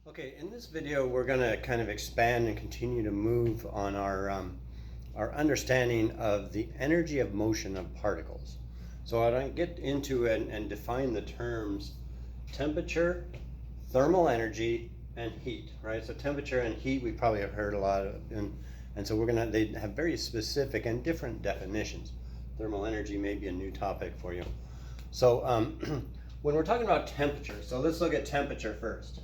Okay, in this video, we're going to kind of expand and continue to move on our understanding of the energy of motion of particles. So I don't get into it and define the terms temperature, thermal energy, and heat, right? So temperature and heat, we probably have heard a lot of, and so they have very specific and different definitions. Thermal energy may be a new topic for you. So when we're talking about temperature, so let's look at temperature first.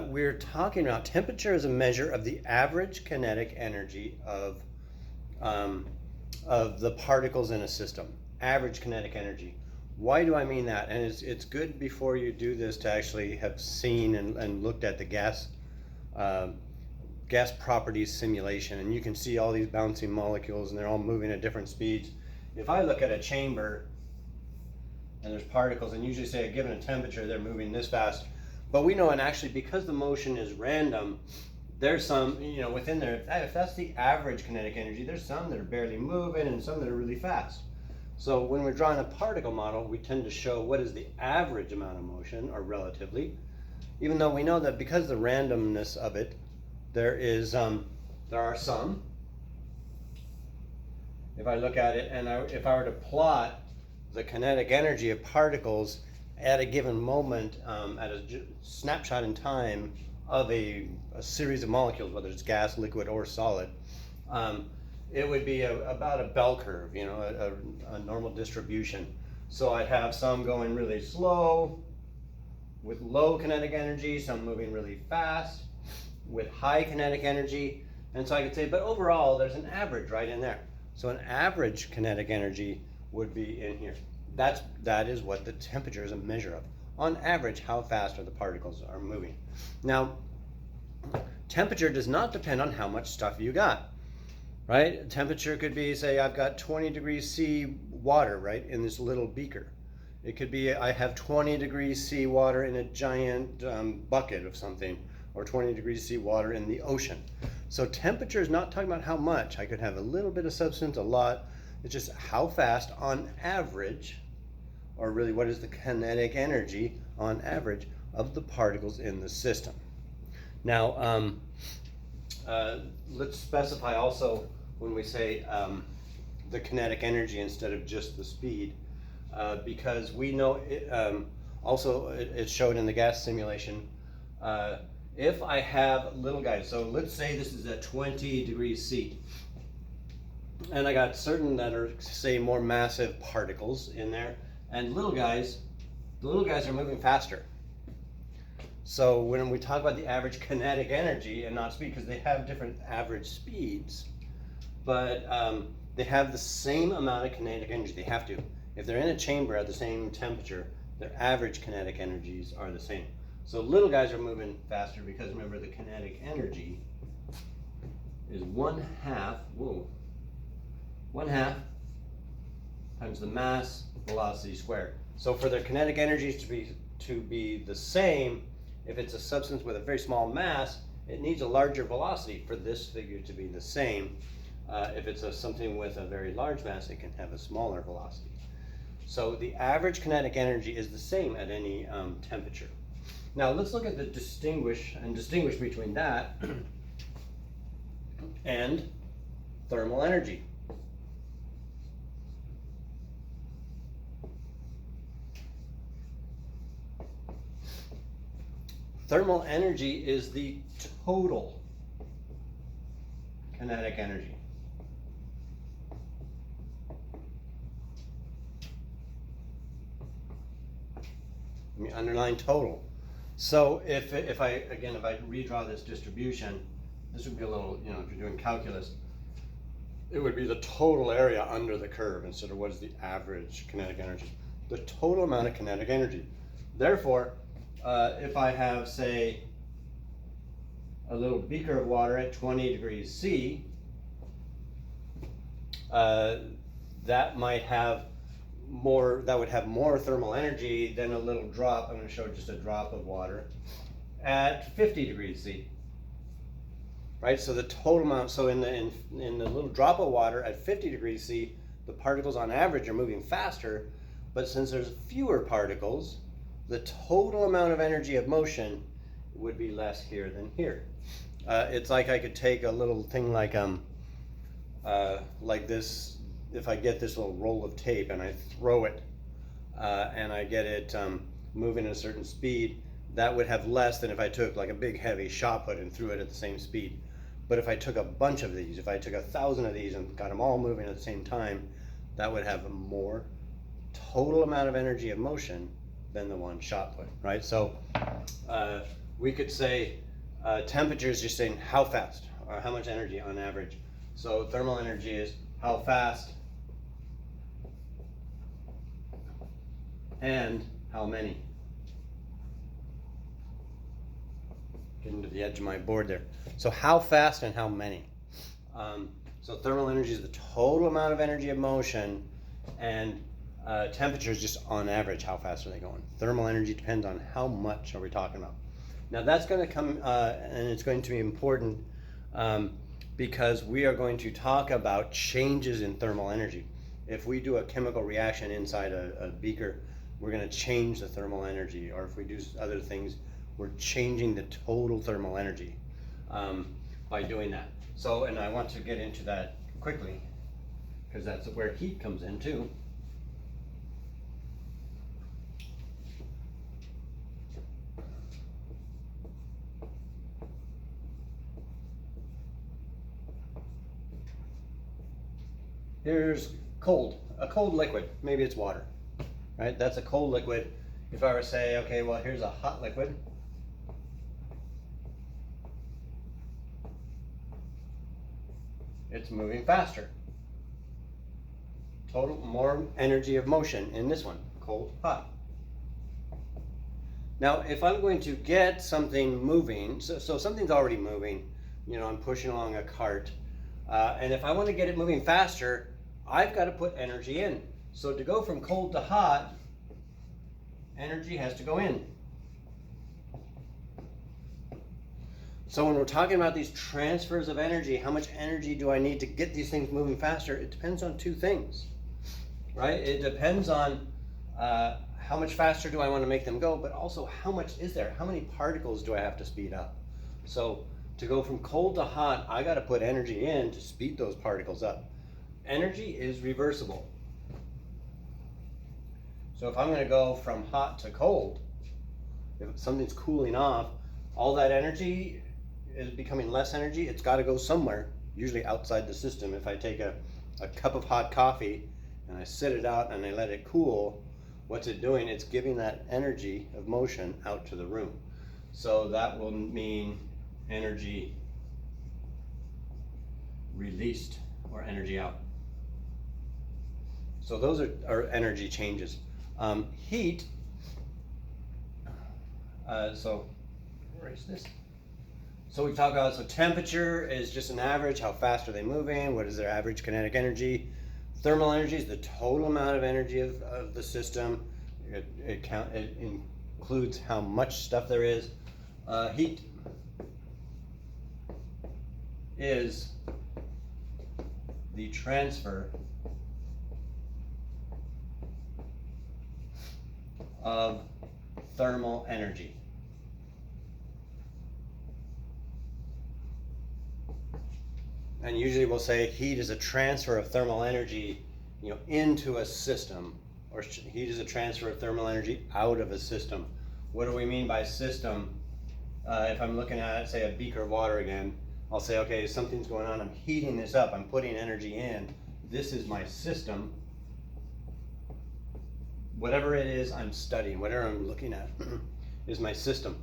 We're talking about temperature as a measure of the average kinetic energy of the particles in a system. Average kinetic energy. Why do I mean that? And it's good before you do this to actually have seen and looked at the gas properties simulation, and you can see all these bouncing molecules and they're all moving at different speeds. If I look at a chamber and there's particles, and usually say given a temperature they're moving this fast. But we know, and actually because the motion is random, there's some, within there, if that's the average kinetic energy, there's some that are barely moving and some that are really fast. So when we're drawing a particle model, we tend to show what is the average amount of motion, or relatively, even though we know that because of the randomness of it, there are some. If I look at it, and if I were to plot the kinetic energy of particles at a given moment, at a snapshot in time of a series of molecules, whether it's gas, liquid, or solid, it would be about a bell curve, a normal distribution. So I'd have some going really slow with low kinetic energy, some moving really fast with high kinetic energy. And so I could say, but overall, there's an average right in there. So an average kinetic energy would be in here. That is what the temperature is a measure of. On average, how fast are the particles are moving. Now, temperature does not depend on how much stuff you got, right? Temperature could be, say, I've got 20 degrees C water, right, in this little beaker. It could be I have 20 degrees C water in a giant bucket of something, or 20 degrees C water in the ocean. So temperature is not talking about how much. I could have a little bit of substance, a lot. It's just how fast on average, or really what is the kinetic energy on average of the particles in the system. Now, let's specify also when we say the kinetic energy instead of just the speed, because we know it showed in the gas simulation, if I have little guys, so let's say this is at 20 degrees C, and I got certain that are, say, more massive particles in there, and the little guys are moving faster. So when we talk about the average kinetic energy and not speed, because they have different average speeds, but they have the same amount of kinetic energy. They have to. If they're in a chamber at the same temperature, their average kinetic energies are the same. So little guys are moving faster because remember the kinetic energy is 1/2 times the mass velocity squared. So for their kinetic energies to be the same, if it's a substance with a very small mass, it needs a larger velocity for this figure to be the same. If it's something with a very large mass, it can have a smaller velocity. So the average kinetic energy is the same at any temperature. Now let's look at the distinguish between that and thermal energy. Thermal energy is the total kinetic energy. Let me underline total. So if I redraw this distribution, this would be a little, if you're doing calculus, it would be the total area under the curve instead of what is the average kinetic energy. The total amount of kinetic energy. Therefore, if I have, say, a little beaker of water at 20 degrees C, that would have more thermal energy than a little drop. I'm going to show just a drop of water at 50 degrees C. Right, so the total amount, so in the little drop of water at 50 degrees C, the particles on average are moving faster, but since there's fewer particles, the total amount of energy of motion would be less here than here. It's like I could take a little thing like this. If I get this little roll of tape and I throw it, and I get it moving at a certain speed, that would have less than if I took like a big heavy shot put and threw it at the same speed. But if I took a bunch of these, if I took 1,000 of these and got them all moving at the same time, that would have a more total amount of energy of motion than the one shot put, right? So we could say temperature is just saying how fast or how much energy on average. So thermal energy is how fast and how many. Getting to the edge of my board there. So how fast and how many. So thermal energy is the total amount of energy of motion, and temperature is just on average how fast are they going. Thermal energy depends on how much are we talking about. Now that's going to come, and it's going to be important because we are going to talk about changes in thermal energy. If we do a chemical reaction inside a beaker, we're going to change the thermal energy, or if we do other things, we're changing the total thermal energy by doing that. So, and I want to get into that quickly because that's where heat comes in too. Here's a cold liquid, maybe it's water, right? That's a cold liquid. If I were to say, okay, well, here's a hot liquid. It's moving faster. Total, more energy of motion in this one, cold, hot. Now, if I'm going to get something moving, so something's already moving, you know, I'm pushing along a cart, and if I want to get it moving faster, I've got to put energy in. So to go from cold to hot, energy has to go in. So when we're talking about these transfers of energy, how much energy do I need to get these things moving faster? It depends on two things, right? It depends on how much faster do I want to make them go, but also how much is there? How many particles do I have to speed up? So to go from cold to hot, I got to put energy in to speed those particles up. Energy is reversible. So if I'm going to go from hot to cold, if something's cooling off, all that energy is becoming less energy. It's got to go somewhere, usually outside the system. If I take a cup of hot coffee and I sit it out and I let it cool, what's it doing? It's giving that energy of motion out to the room. So that will mean energy released or energy out. So those are energy changes. Heat, so erase this. So we talk about, so temperature is just an average, how fast are they moving, what is their average kinetic energy. Thermal energy is the total amount of energy of the system. It includes how much stuff there is. Heat is the transfer of thermal energy. And usually we'll say heat is a transfer of thermal energy, you know, into a system, or heat is a transfer of thermal energy out of a system. What do we mean by system? If I'm looking at, say, a beaker of water again, I'll say, okay, something's going on, I'm heating this up, I'm putting energy in. This is my system. Whatever it is I'm studying, whatever I'm looking at is my system.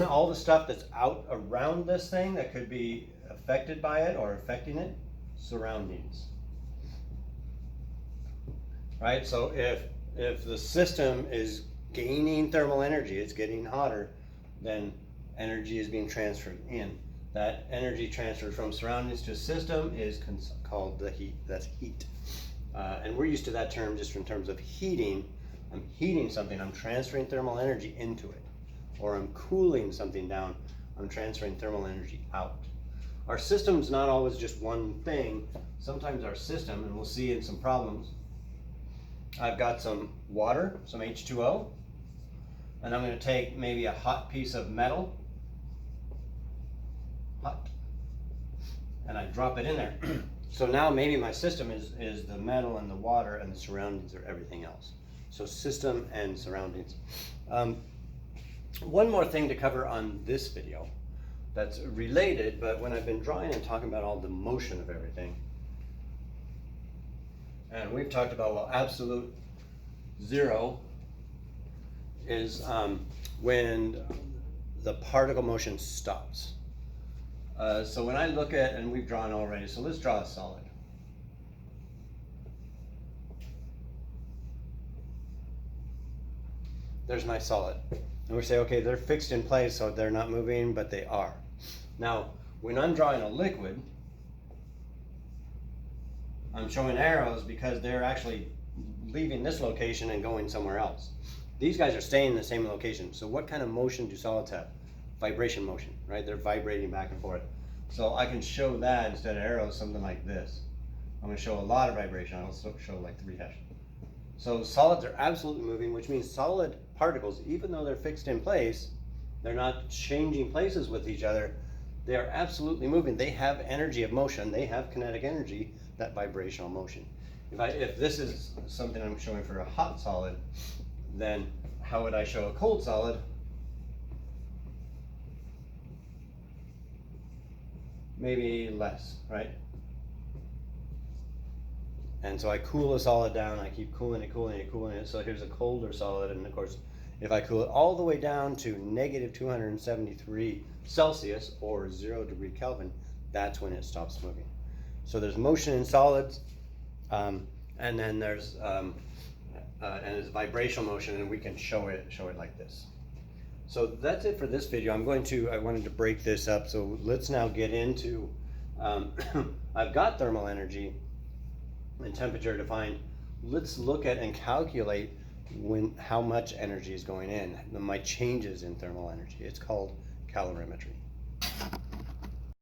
All the stuff that's out around this thing that could be affected by it or affecting it, surroundings. Right? So if the system is gaining thermal energy, it's getting hotter, then energy is being transferred in. That energy transferred from surroundings to a system is called the heat. That's heat. And we're used to that term just in terms of heating. I'm heating something, I'm transferring thermal energy into it. Or I'm cooling something down, I'm transferring thermal energy out. our system's not always just one thing. Sometimes our system, and we'll see in some problems, I've got some water, some H2O, and I'm going to take maybe a hot piece of metal, hot, and I drop it in there. So now maybe my system is the metal and the water, and the surroundings are everything else. So system and surroundings. One more thing to cover on this video that's related, but when I've been drawing and talking about all the motion of everything, and we've talked about, well, absolute zero is when the particle motion stops. So when I look at, and we've drawn already, so let's draw a solid. There's my solid. And we say, okay, they're fixed in place, so they're not moving, but they are. Now, when I'm drawing a liquid, I'm showing arrows because they're actually leaving this location and going somewhere else. These guys are staying in the same location. So what kind of motion do solids have? Vibration motion, right? They're vibrating back and forth. So I can show that instead of arrows, something like this. I'm going to show a lot of vibration. I'll show like 3 hash. So solids are absolutely moving, which means solid particles, even though they're fixed in place, they're not changing places with each other. They are absolutely moving. They have energy of motion. They have kinetic energy, that vibrational motion. If this is something I'm showing for a hot solid, then how would I show a cold solid? Maybe less, right? And so I cool a solid down, I keep cooling it. So here's a colder solid, and of course, if I cool it all the way down to negative 273 Celsius or 0 degree Kelvin, that's when it stops moving. So there's motion in solids, and then there's vibrational motion, and we can show it like this. So that's it for this video. I wanted to break this up. So let's now get into, I've got thermal energy and temperature defined. Let's look at and calculate how much energy is going in, my changes in thermal energy. It's called calorimetry.